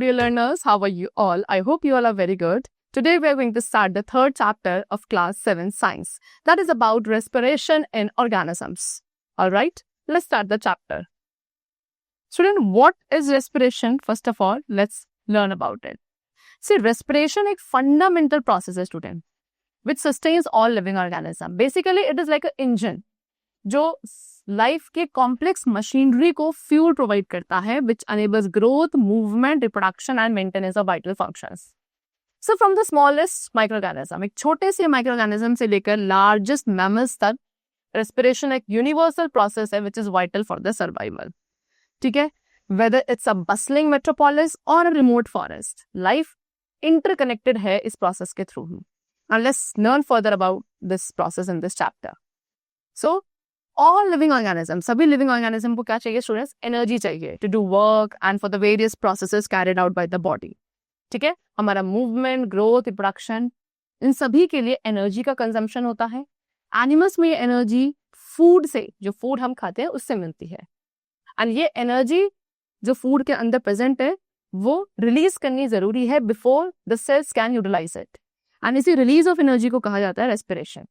dear learners, how are you all? I hope you all are very good. Today we are going to start the third chapter of class 7 science. That is about respiration in organisms. Alright, let's start the chapter. Student, what is respiration? First of all, let's learn about it. See, respiration is a fundamental process, student, which sustains all living organisms. Basically, it is like an engine, जो life के complex machinery को fuel provide करता है, which enables growth, movement, reproduction and maintenance of vital functions. So from the smallest microorganism, एक छोटे से microorganism से लेकर लार्जेस्ट मैमल्स तक, रेस्पिरेशन एक यूनिवर्सल प्रोसेस है which is vital for the survival. ठीक है, whether it's a bustling metropolis और a remote forest, life interconnected है इस प्रोसेस के through. And let's learn further about this process in this chapter. So all living organism, सभी living organism को क्या चाहिए स्टूडेंट्स? एनर्जी चाहिए to do work and for the various processes carried out by the body. ठीक है, हमारा movement, growth, reproduction, इन सभी के लिए एनर्जी का कंजम्पशन होता है. एनिमल्स में ये एनर्जी फूड से, जो फूड हम खाते हैं उससे मिलती है. एंड ये एनर्जी जो फूड के अंदर प्रेजेंट है वो रिलीज करनी जरूरी है before the cells can utilise it. And इसी रिलीज ऑफ एनर्जी को कहा जाता है रेस्पिरेशन.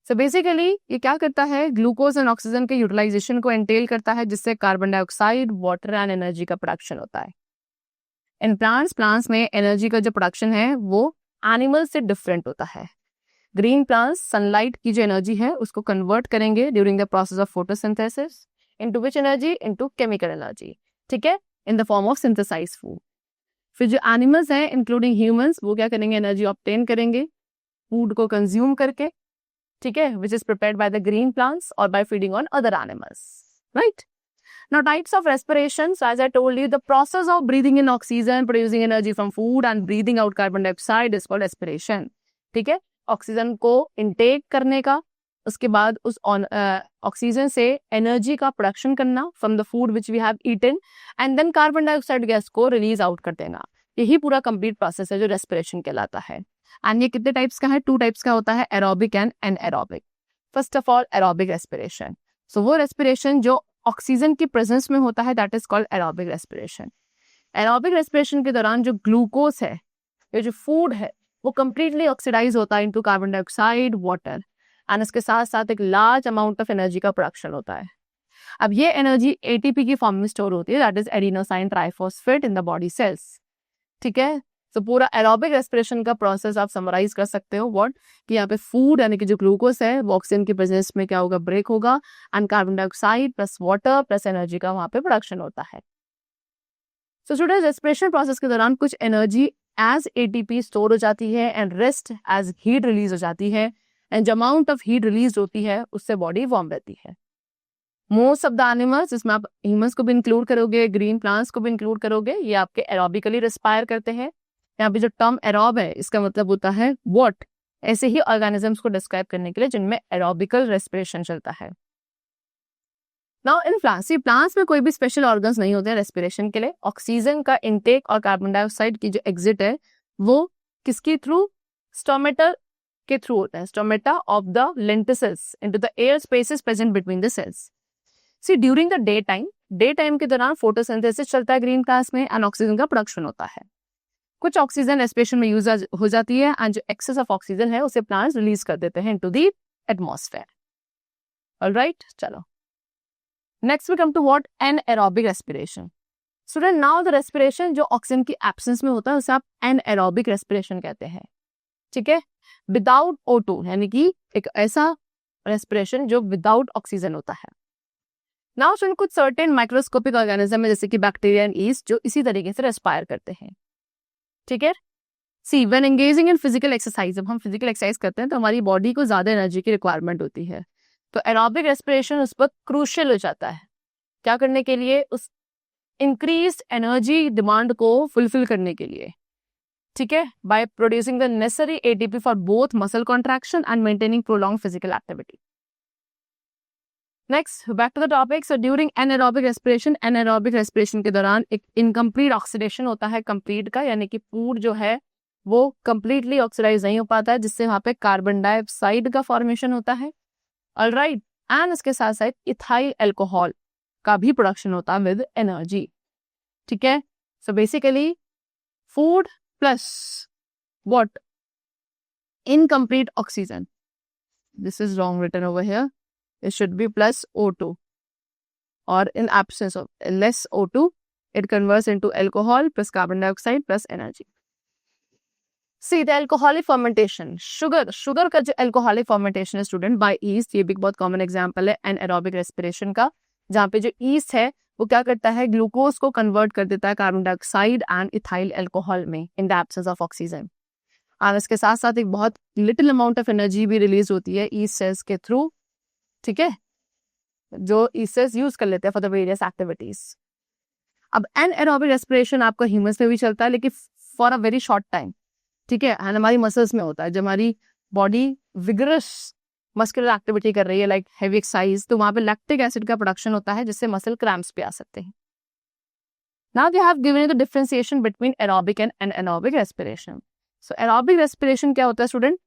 सो बेसिकली ये क्या करता है? ग्लूकोज एंड ऑक्सीजन के यूटिलाइजेशन को एंटेल करता है, जिससे carbon dioxide, water and energy का प्रोडक्शन होता है. इन प्लांट्स में एनर्जी का जो प्रोडक्शन है वो एनिमल्स से डिफरेंट होता है. ग्रीन प्लांट्स सनलाइट की जो एनर्जी है उसको कन्वर्ट करेंगे during the process of photosynthesis into which energy? Into chemical energy. ठीक है, in the form of synthesised food. फिर जो एनिमल्स हैं इंक्लूडिंग ह्यूमंस, वो क्या करेंगे? एनर्जी ऑब्टेन करेंगे फूड को कंज्यूम करके. ठीक है, which is prepared by the green plants or by feeding on other animals, right? Now, types of respiration. So, as I told you, the process of breathing in oxygen, producing energy from food, and breathing out carbon dioxide is called respiration. ठीक है, oxygen को intake करने का, उसके बाद उस oxygen से energy का प्रोडक्शन करना from the food which we have eaten, and then carbon dioxide gas को रिलीज आउट कर देना. यही पूरा कंप्लीट प्रोसेस है जो रेस्पिरेशन कहलाता है. एंड ये कितने टाइप्स का है? 2 टाइप्स का होता है, aerobic and anaerobic. First of all aerobic respiration. So वो रेस्पिरेशन जो ऑक्सीजन की प्रेजेंस में होता है, that is called aerobic respiration. Aerobic respiration के दौरान जो ग्लूकोज है, ये जो फूड है, वो कंप्लीटली ऑक्सीडाइज होता है into carbon dioxide, water, and इसके साथ साथ एक लार्ज अमाउंट ऑफ एनर्जी का प्रोडक्शन होता है. अब ये एनर्जी एटीपी की फॉर्म में स्टोर होती है, that is adenosine triphosphate in the body cells. ठीक है, तो पूरा एरोबिक रेस्पिरेशन का प्रोसेस आप समराइज कर सकते हो. व्हाट कि यहाँ पे फूड यानी कि जो ग्लूकोज है वो ऑक्सीजन की प्रेजेंस में क्या होगा? ब्रेक होगा, and carbon dioxide plus water plus energy का वहां पे प्रोडक्शन होता है. सो स्टूडेंट्स, रेस्पिरेशन प्रोसेस के दौरान कुछ एनर्जी एज एटीपी स्टोर हो जाती है and rest as heat release हो जाती है. एंड जो अमाउंट ऑफ हीट रिलीज होती है उससे बॉडी वार्म रहती है. मोस्ट ऑफ द एनिमल्स, जिसमें आप ह्यूमंस को भी इंक्लूड करोगे, ग्रीन प्लांट्स को भी इंक्लूड करोगे, ये आपके एरोबिकली रेस्पायर करते हैं. यहाँ पे जो टर्म एरोब है इसका मतलब होता है व्हाट, ऐसे ही ऑर्गेनिजम्स को डिस्क्राइब करने के लिए जिनमें एरोबिकल रेस्पिरेशन चलता है. नाउ इन प्लांट्स में कोई भी स्पेशल ऑर्गन्स नहीं होते हैं रेस्पिरेशन के लिए. ऑक्सीजन का इनटेक और कार्बन डाइऑक्साइड की जो एग्जिट है वो किसके थ्रू? स्टोमेटा के थ्रू होता है. Stomata of the lenticels into the air spaces present between the cells. See during the day time के दौरान फोटोसिंथेसिस चलता है ग्रीन प्लांट्स में, एंड ऑक्सीजन का प्रोडक्शन होता है. कुछ ऑक्सीजन रेस्पिरेशन में यूज हो जाती है, एंड जो एक्सेस ऑफ ऑक्सीजन है उसे प्लांट्स रिलीज कर देते हैं इनटू द एटमॉस्फेयर. ऑलराइट, चलो next we come to what? Anaerobic respiration. Student, now the respiration जो ऑक्सीजन की एब्सेंस में होता है उसे आप एनएरोबिक रेस्पिरेशन कहते हैं. ठीक है, विदाउट O2, यानी कि एक ऐसा रेस्पिरेशन जो विदाउट ऑक्सीजन होता है. नाउ स्टूडेंट, कुछ सर्टेन माइक्रोस्कोपिक ऑर्गेनिज्म है जैसे कि बैक्टीरिया एंड यीस्ट जो इसी तरीके से रेस्पायर करते हैं. ठीक है, see when engaging in physical exercise, जब हम फिजिकल एक्सरसाइज करते हैं तो हमारी बॉडी को ज्यादा एनर्जी की रिक्वायरमेंट होती है, तो एरोबिक रेस्पिरेशन उस पर क्रूशियल हो जाता है. क्या करने के लिए? उस इंक्रीज्ड एनर्जी डिमांड को फुलफिल करने के लिए. ठीक है, by producing the necessary ATP for both muscle contraction and maintaining prolong physical activity. Next, back to the topic. So during anaerobic respiration के दौरान एक इनकम्प्लीट ऑक्सीडेशन होता है कंप्लीट का, यानी कि फूड जो है वो कंप्लीटली ऑक्सीडाइज नहीं हो पाता है, जिससे वहां पे कार्बन डाइऑक्साइड का फॉर्मेशन होता है. ऑलराइट, एंड इसके साथ साथ इथाइल अल्कोहल का भी प्रोडक्शन होता है विद एनर्जी. ठीक है, So basically, food plus what? Incomplete oxygen. This is wrong written over here. It should be plus O2. Or in absence of less O2, it converts into alcohol plus carbon dioxide plus energy. See the alcoholic fermentation. Sugar का जो alcoholic fermentation है student by yeast, ये भी बहुत common example है anaerobic respiration का, जहाँ पे जो yeast है वो क्या करता है, ग्लूकोज को कन्वर्ट कर देता है carbon dioxide and ethyl alcohol में in the absence of oxygen. और इसके साथ साथ एक बहुत लिटिल अमाउंट ऑफ एनर्जी भी रिलीज होती है ईस्ट सेल्स के थ्रू, ठीक है, जो ईस्ट सेल्स यूज कर लेते हैं फॉर द वेरियस एक्टिविटीज। अब एनाएरोबिक रेस्पिरेशन आपका ह्यूमस में भी चलता है, लेकिन for a very short time, ठीक है, एंड हमारी मसल्स में होता है। जब हमारी बॉडी विगरस मस्कुलर एक्टिविटी कर रही है लाइक हेवी एक्सरसाइज, तो वहां पे लैक्टिक एसिड का प्रोडक्शन होता है जिससे मसल क्रैम्प्स भी आ सकते हैं। Now they have given the differentiation between aerobic and anaerobic respiration. So aerobic respiration क्या होता है स्टूडेंट,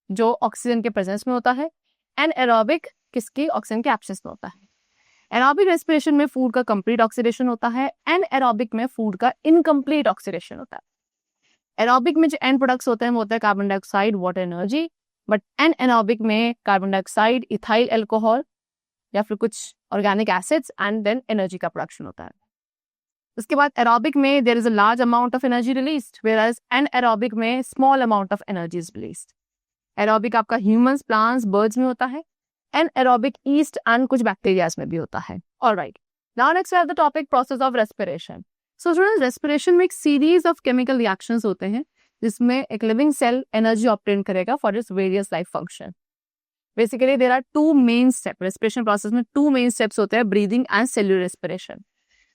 जो ऑक्सीजन के प्रेजेंस में होता है, एनाएरोबिक किसकी, ऑक्सीजन के एब्सेंस में होता है। एरोबिक रेस्पिरेशन में फूड का कंप्लीट ऑक्सीडेशन होता है, एनाएरोबिक में फूड का इनकम्प्लीट ऑक्सीडेशन होता है। एरोबिक में जो एंड प्रोडक्ट्स होते हैं वो होता है carbon dioxide, water, energy, but anaerobic में कार्बन डाइऑक्साइड, इथाइल अल्कोहल या फिर कुछ organic acids and then energy का प्रोडक्शन होता है। उसके बाद एरोबिक में there is a large amount of energy released, whereas anaerobic में small amount of energy is released. Aerobic आपका ह्यूमंस, प्लांट्स, बर्ड्स में होता है, एनाएरोबिक ईस्ट एंड कुछ बैक्टीरियाज में भी होता है। Alright, now next we have the topic process of respiration. So students, respiration में एक सीरीज ऑफ केमिकल रिएक्शंस होते हैं जिसमें एक लिविंग सेल एनर्जी ऑब्टेन करेगा for its various life function. Basically there are two main step, respiration process में two main steps होते हैं, breathing and cellular respiration.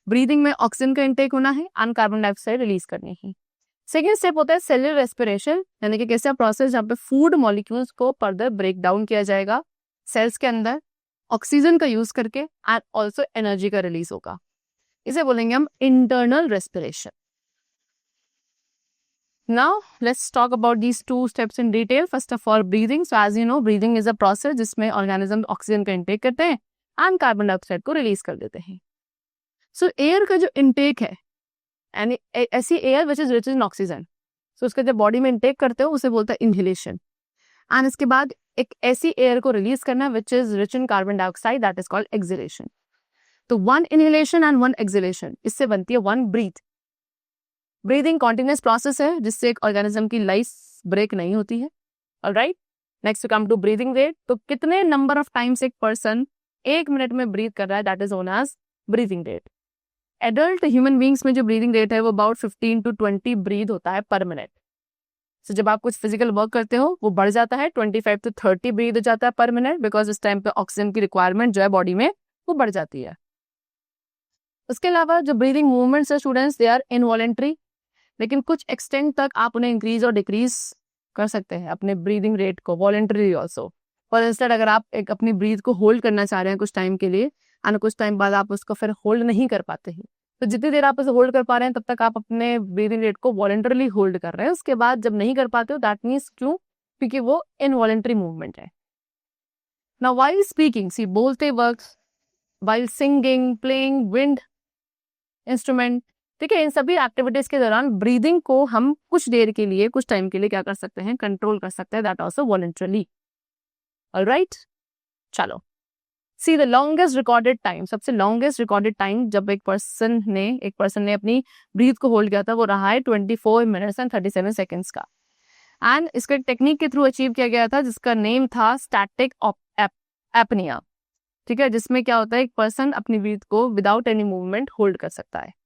Breathing में ऑक्सीजन का इंटेक होना है एंड कार्बन डाइऑक्साइड रिलीज करनी है। सेकेंड स्टेप होता है सेल्युलर रेस्पिरेशन, यानी कि कैसा प्रोसेस जहाँ पे फूड मॉलिक्यूल्स को फर्दर ब्रेक डाउन किया जाएगा सेल्स के अंदर ऑक्सीजन का यूज करके एंड ऑल्सो एनर्जी का रिलीज होगा। इसे बोलेंगे हम internal respiration. Now let's talk about these two steps in detail. First of all, breathing. So as you know, breathing is a process जिसमें organism ऑक्सीजन का intake करते हैं एंड कार्बन डाइऑक्साइड को रिलीज कर देते हैं। सो एयर का जो इंटेक है, यानी ऐसी air which is rich in oxygen, so उसका जब बॉडी में इंटेक करते हो उसे बोलता है इनहेलेशन। एंड इसके बाद एक ऐसी एयर को रिलीज करना which is rich in carbon dioxide, that is called exhalation. तो one inhalation and one exhalation, इससे बनती है one breath. Breathing continuous process है जिससे एक ऑर्गेनिज्म की लाइफ ब्रेक नहीं होती है। Alright, next to come to breathing rate. तो कितने नंबर ऑफ टाइम्स एक पर्सन एक मिनट में ब्रीथ कर रहा है, that is known as breathing rate. Adult human beings में जो ब्रीदिंग रेट है वो अबाउट 15 to 20 ब्रीथ होता है पर मिनट। सो जब आप कुछ फिजिकल वर्क करते हो वो बढ़ जाता है, 25 to 30 ब्रीथ हो जाता है पर मिनट, बिकॉज इस टाइम पे ऑक्सीजन की रिक्वायरमेंट जो है बॉडी में वो बढ़ जाती है। उसके अलावा जो ब्रीदिंग मूवमेंट्स है स्टूडेंट्स, दे आर इनवॉलेंट्री, लेकिन कुछ एक्सटेंट तक आप उन्हें इंक्रीज और डिक्रीज कर सकते हैं अपने ब्रीदिंग रेट को वॉलेंटरी ऑल्सो। फॉर इंस्टेड अगर आप एक अपनी ब्रीथ को होल्ड करना चाह रहे हैं कुछ टाइम के लिए एंड कुछ टाइम बाद आप उसको फिर होल्ड नहीं कर पाते हैं, तो जितनी देर आप उसे होल्ड कर पा रहे हैं तब तक आप अपने ब्रीदिंग रेट को वॉलेंटरली होल्ड कर रहे हैं। उसके बाद जब नहीं कर पाते हो, दैट मीन्स क्यों, क्योंकि वो इनवॉलेंटरी मूवमेंट है। नाउ व्हाइल स्पीकिंग, सी बोलते वक्त, while singing, playing wind instrument, ठीक है, इन सभी एक्टिविटीज के दौरान ब्रीदिंग को हम कुछ देर के लिए, कुछ टाइम के लिए क्या कर सकते हैं, कंट्रोल कर सकते हैं, दैट आल्सो वॉलंटरली। ऑलराइट, चलो see the longest recorded time. सबसे लॉन्गेस्ट रिकॉर्डेड टाइम जब एक पर्सन ने अपनी ब्रीथ को होल्ड किया था वो रहा है 24 minutes and 37 seconds का। एंड इसको एक टेक्निक के थ्रू अचीव किया गया था जिसका नेम था स्टैटिक एपनिया, ठीक है, जिसमें क्या होता है एक पर्सन अपनी ब्रीथ को विदाउट एनी मूवमेंट होल्ड कर सकता है।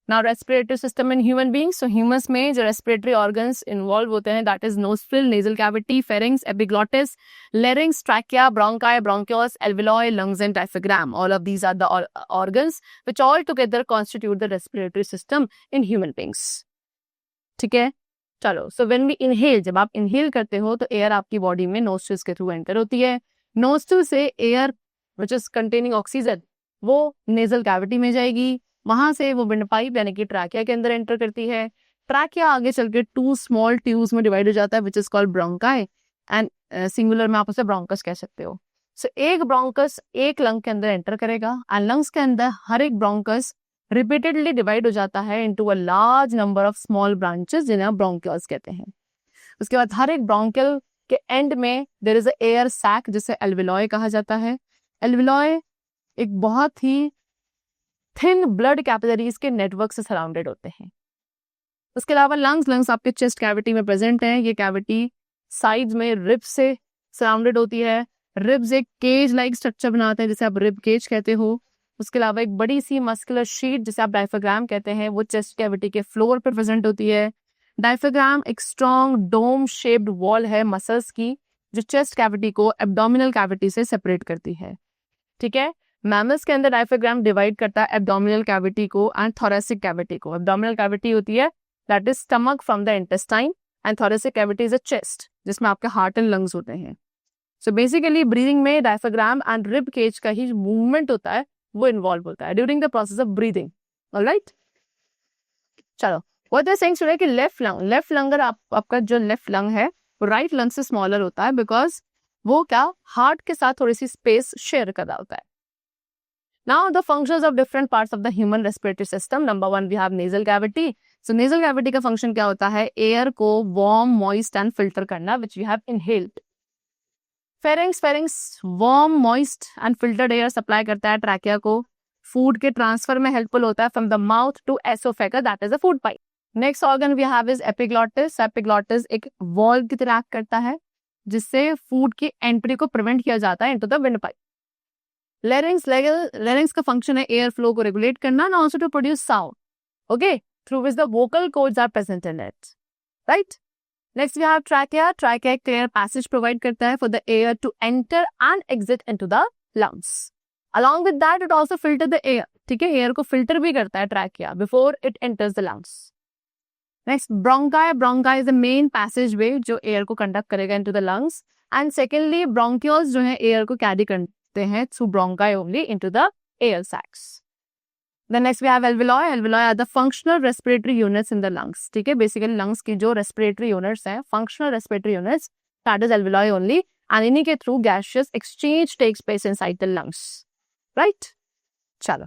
Now respiratory system in human beings, so humans में जो रेस्पिरेटरी ऑर्गन्स इन्वॉल्व होते हैं that is nostril, nasal cavity, pharynx, epiglottis, larynx, trachea, bronchi, bronchioles, alveoli, lungs and diaphragm. All of these are the organs which all together constitute the respiratory system in human beings. ठीक है, चलो, so when we inhale, जब आप inhale करते हो तो air आपकी body में नोस्ट्रिल्स के थ्रू एंटर होती है। नोस्ट्रिल से air which is containing oxygen वो नेजल कैविटी में जाएगी, वहां से वो विंड पाइप यानी कि ट्रैकिया के अंदर एंटर करती है। ट्रैकिया आगे चल के 2 स्मॉल ट्यूब्स में डिवाइड हो जाता है which is called bronchi and singular में आप उसे ब्रोंकस कह सकते हो। सो एक ब्रोंकस एक लंग के अंदर एंटर करेगा एंड लंग्स के अंदर हर एक ब्रोंकस रिपीटेडली डिवाइड हो जाता है into a large number of small branches जिन्हें हम ब्रोंकियल्स कहते हैं। उसके बाद हर एक ब्रोंकियल के एंड में there is a air sac जिसे एल्विलॉय कहा जाता है। एल्विलॉय एक बहुत ही थिन ब्लड कैपिलरीज के नेटवर्क से सराउंडेड होते हैं। उसके अलावा लंग्स आपके चेस्ट कैविटी में प्रेजेंट हैं। ये कैविटी साइड्स में रिब्स से सराउंडेड होती है। रिब्स एक केज लाइक स्ट्रक्चर बनाते हैं जिसे आप रिब केज कहते हो। उसके अलावा एक बड़ी सी मस्कुलर शीट जिसे आप डायफ्राग्राम कहते हैं वो चेस्ट कैविटी के फ्लोर पर प्रेजेंट होती है। डायफ्राग्राम एक स्ट्रॉन्ग डोम शेप्ड वॉल है मसल्स की जो चेस्ट कैविटी को एब्डोमिनल कैविटी से सेपरेट करती है। ठीक है, मैमल्स के अंदर डायफ्राग्राम डिवाइड करता है एब्डोमिनल कैविटी को एंड थोरेसिक कैविटी को। एब्डोमिनल कैविटी होती है that is stomach from the intestine and thoracic cavity is a chest जिसमें आपके हार्ट एंड लंग्स होते हैं। सो बेसिकली ब्रीदिंग में डायफ्राग्राम एंड रिब केज का ही मूवमेंट होता है वो इन्वॉल्व होता है during the process of breathing. Alright, चलो व्हाट दे सेइंग टुडे कि लेफ्ट लंग अगर आपका जो लेफ्ट लंग है वो राइट लंग से स्मॉलर होता है बिकॉज वो क्या हार्ट के साथ थोड़ी सी स्पेस शेयर कर रहा होता है। Now the functions of different parts of the human respiratory system. Number one, we have nasal cavity. So nasal cavity का function क्या होता है? Air को warm, moist and filter करना, which we have inhaled. Pharynx warm, moist and filtered air supply करता है trachea को. Food के transfer में helpful होता है from the mouth to esophagus, that is a food pipe. Next organ we have is epiglottis. Epiglottis एक valve की तरह act करता है जिससे food की entry को prevent किया जाता है into the windpipe. Larynx का function है air flow को regulate करना and also to produce sound, okay, through which the vocal cords are present in it, right? Next we have trachea. Trachea clear passage provide करता है for the air to enter and exit into the lungs. Along with that, it also filter the air. ठीक है, air को filter भी करता है trachea before it enters the lungs. Next, bronchi is the main passageway जो air को conduct करेगा into the lungs. And secondly, bronchioles जो है air को carry करते हैं through bronchi only into the air sacs. Then next we have alveoli. Alveoli are the functional respiratory units in the lungs. ठीक है, basically lungs की जो respiratory units हैं, functional respiratory units, that is alveoli only. And इन्हीं के through gaseous exchange takes place inside the lungs. Right? चलो.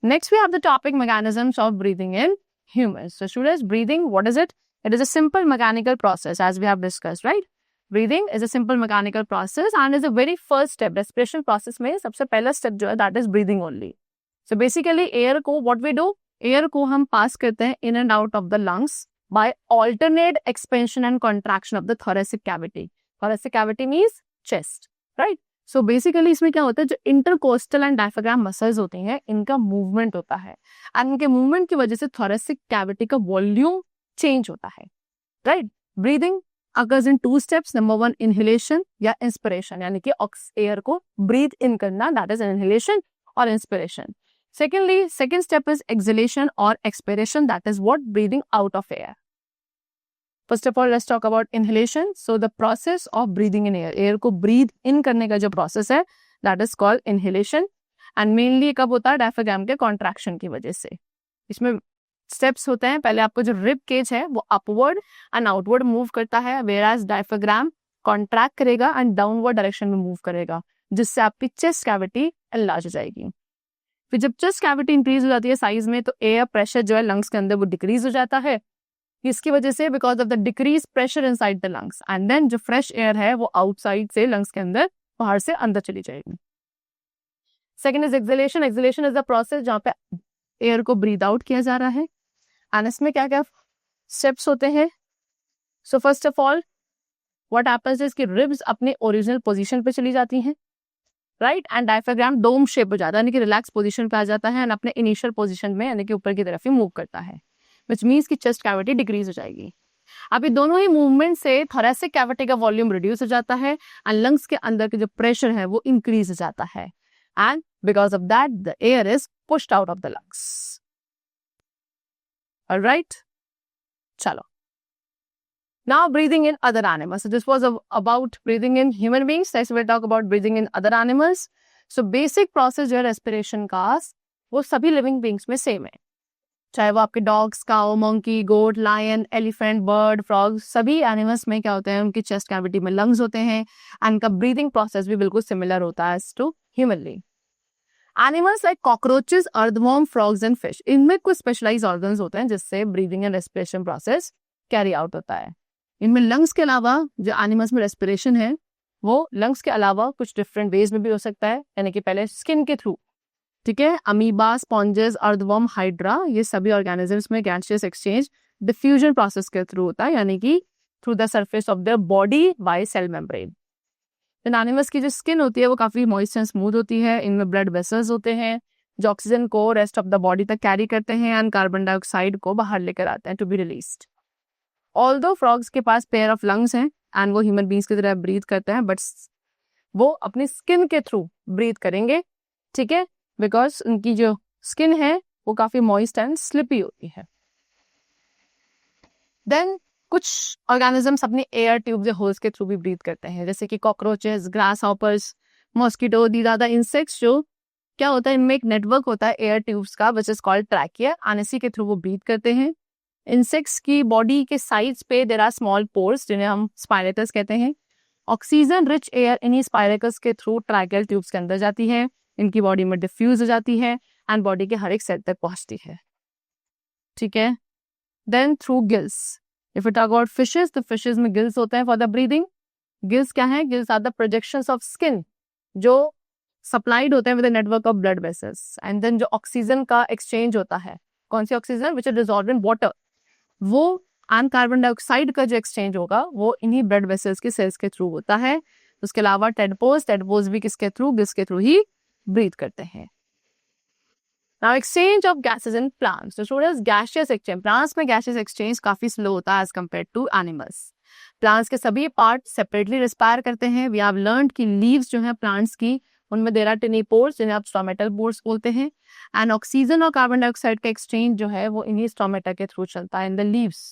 Next we have the topic mechanisms of breathing in humans. So students, breathing, what is it? It is a simple mechanical process as we have discussed, right? Breathing is a simple mechanical process and is the very first step. Respiration process में सबसे पहला step जो है that is breathing only. So basically air को what we do? Air को हम pass करते हैं in and out of the lungs by alternate expansion and contraction of the thoracic cavity. Thoracic cavity means chest, right? So basically इसमें क्या होता है जो intercostal and diaphragm muscles होते हैं इनका movement होता है and इनके movement की वजह से thoracic cavity का volume change होता है, right? Breathing occurs in two steps. Number one, inhalation या inspiration, यानी कि air को breathe in करना, that is an inhalation or inspiration. Secondly, second step is exhalation or expiration, that is what breathing out of air. First of all, let's talk about inhalation. So the process of breathing in air, air को breathe in करने का जो process है, that is called inhalation. And mainly कब होता है? diaphragm के contraction की वजह से. इसमें स्टेप्स होते हैं। पहले आपको जो रिब केज है वो अपवर्ड एंड आउटवर्ड मूव करता है, वेयरएज डायफ्राग्राम कॉन्ट्रैक्ट करेगा एंड डाउनवर्ड डायरेक्शन में मूव करेगा जिससे आपकी चेस्ट कैविटी एनलार्ज हो जाएगी। फिर जब चेस्ट कैविटी इंक्रीज हो जाती है साइज में तो एयर प्रेशर जो है लंग्स के अंदर वो डिक्रीज हो जाता है। इसकी वजह से because of the decrease pressure inside the lungs and then जो फ्रेश एयर है वो आउटसाइड से लंग्स के अंदर बाहर से अंदर चली जाएगी। Second is exhalation. Exhalation is the process जहाँ पे एयर को ब्रीथ आउट किया जा रहा है एंड इसमें क्या क्या स्टेप्स होते हैं। So first of all what happens is कि रिब्स अपने ओरिजिनल पोजीशन पे चली जाती हैं, right, and diaphragm dome shape हो जाता है यानी कि रिलैक्स पोजीशन पे आ जाता है एंड अपने इनिशियल पोजीशन में यानी कि ऊपर की तरफ ही मूव करता है, विच मीन्स कि चेस्ट कैविटी डिक्रीज हो जाएगी। अब ये दोनों ही मूवमेंट से थोरेसिक कैविटी का वॉल्यूम रिड्यूस हो जाता है एंड लंग्स के अंदर के जो प्रेशर है वो इंक्रीज हो जाता है and because of that the air is pushed out of the lungs. Alright, चलो now breathing in other animals. So this was about breathing in human beings. Next we'll talk about breathing in other animals. So basic process जो है respiration का वो सभी living beings में same है, चाहे वो आपके dogs, cow, monkey, goat, lion, elephant, bird, frog, सभी animals में क्या होते हैं उनकी chest cavity में lungs होते हैं and उनका breathing process भी बिल्कुल similar होता है as to humanly. Animals like cockroaches, earthworm, frogs and fish, इनमें कुछ स्पेशलाइज ऑर्गन्स होते हैं जिससे breathing and respiration process carry out होता है। इनमें लंग्स के अलावा जो एनिमल्स में रेस्पिरेशन है वो लंग्स के अलावा कुछ डिफरेंट वेज में भी हो सकता है, यानी कि पहले स्किन के थ्रू, ठीक है। अमीबा, स्पॉन्जेस, अर्थवॉर्म, हाइड्रा, ये सभी ऑर्गेनिजम्स में गैसियस एक्सचेंज डिफ्यूजन प्रोसेस के थ्रू होता है, यानी कि through the surface of the body by cell membrane. Animals की जो स्किन होती है वो काफी मॉइस्ट एंड स्मूथ होती है। इनमें ब्लड वेसल्स होते हैं जो ऑक्सीजन को रेस्ट ऑफ द बॉडी तक कैरी करते हैं एंड कार्बन डाइऑक्साइड को बाहर लेकर आते हैं to be released. Although frogs के पास पेयर ऑफ लंग्स हैं एंड वो ह्यूमन बींग्स की तरह ब्रीथ करते हैं, बट वो अपनी स्किन के थ्रू ब्रीथ करेंगे, ठीक है, बिकॉज उनकी जो स्किन है वो काफी मॉइस्ट एंड स्लिपी होती है। देन कुछ ऑर्गेनिजम्स अपने एयर ट्यूब्स या होल्स के थ्रू भी ब्रीथ करते हैं, जैसे कि cockroaches, grasshoppers, mosquito, these are the insects जो क्या होता है, इनमें एक नेटवर्क होता है एयर ट्यूब्स का which is called trachea, and इसी के थ्रू वो ब्रीथ करते हैं। इंसेक्ट्स की बॉडी के साइड्स पे देयर आर स्मॉल पोर्स जिन्हें हम स्पायरेटस कहते हैं। ऑक्सीजन रिच एयर इन्हीं स्पायरेटस के थ्रू ट्रैकियल ट्यूब्स के अंदर जाती है, इनकी बॉडी में डिफ्यूज हो जाती है एंड बॉडी के हर एक सेल तक पहुंचती है, ठीक है। Then through gills, if you talk about fishes, तो फिशेस में गिल्स होते हैं फॉर द ब्रीदिंग। गिल्स क्या है? Gills are the projections of skin जो सप्लाइड होते हैं with the network of blood vessels, and then जो ऑक्सीजन का एक्सचेंज होता है, कौन सी oxygen? Which is dissolved in water, वो एंड कार्बन डाइऑक्साइड का जो एक्सचेंज होगा वो इन्हीं ब्लड वेसल्स के सेल्स के थ्रू होता है। उसके अलावा टेडपोज भी किसके थ्रू? गिल्स के थ्रू ही ब्रीथ करते हैं। Now exchange of gases in plants, तो स्टूडेंट्स गैसियस एक्सचेंज, प्लांट्स में गैसियस एक्सचेंज काफी स्लो होता है as compare to animals. Plants के सभी पार्ट सेपरेटली रिस्पायर करते हैं। वी हैव लर्नड कि लीव्स जो है प्लांट्स की, उनमें देयर आर टिनी पोर्स जिन्हें आप स्टोमेटल पोर्स बोलते हैं, एंड ऑक्सीजन और कार्बन डाइऑक्साइड का एक्सचेंज जो है वो इन्हीं स्टोमेटा के थ्रू चलता है in the leaves.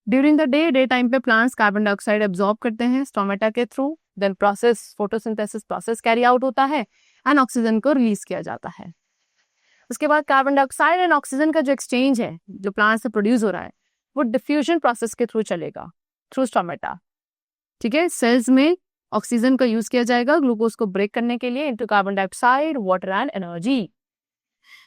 During the day time पे प्लांट्स कार्बन डाइऑक्साइड एब्जॉर्ब करते हैं स्टोमेटा के through, then process photosynthesis process carry out होता है एंड ऑक्सीजन को रिलीज किया जाता है। उसके बाद कार्बन डाइऑक्साइड एंड ऑक्सीजन का जो एक्सचेंज है जो प्लांट से प्रोड्यूस हो रहा है वो डिफ्यूजन प्रोसेस के थ्रू चलेगा थ्रू स्टोमेटा, ठीक है। सेल्स में ऑक्सीजन का यूज किया जाएगा ग्लूकोज को ब्रेक करने के लिए into carbon dioxide, water and energy.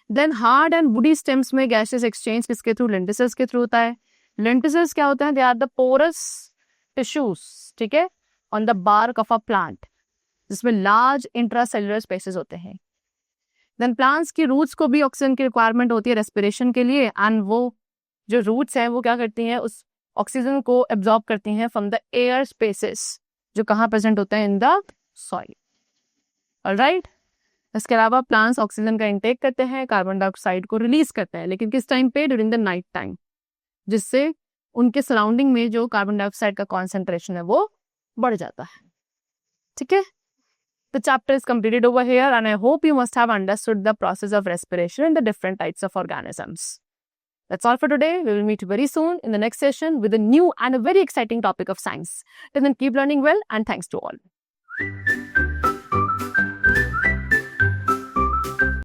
Then hard and woody stems में गैसेस एक्सचेंज किसके थ्रू? लेंटिसल्स के थ्रू होता है। लेंटिसल्स क्या होता है? They are the porous tissues, ठीक है, on the bark of a plant, जिसमें लार्ज इंट्रासेलुलर स्पेसेस होते हैं। देन प्लांट्स की रूट्स को भी ऑक्सीजन की रिक्वायरमेंट होती है रेस्पिरेशन के लिए, एंड वो जो रूट्स हैं वो क्या करती हैं? उस ऑक्सीजन को एब्जॉर्ब करती हैं फ्रॉम द एयर स्पेसेस जो कहाँ प्रेजेंट होते हैं? In the soil, alright. इसके अलावा प्लांट्स ऑक्सीजन का इंटेक करते हैं, कार्बन डाइऑक्साइड को रिलीज करते हैं, लेकिन किस टाइम पे? ड्यूरिंग द नाइट टाइम, जिससे उनके सराउंडिंग में जो कार्बन डाइऑक्साइड का कॉन्सेंट्रेशन है वो बढ़ जाता है, ठीक है। The chapter is completed over here, and I hope you must have understood the process of respiration and the different types of organisms. That's all for today. We will meet very soon in the next session with a new and a very exciting topic of science. Till then, keep learning well, and thanks to all.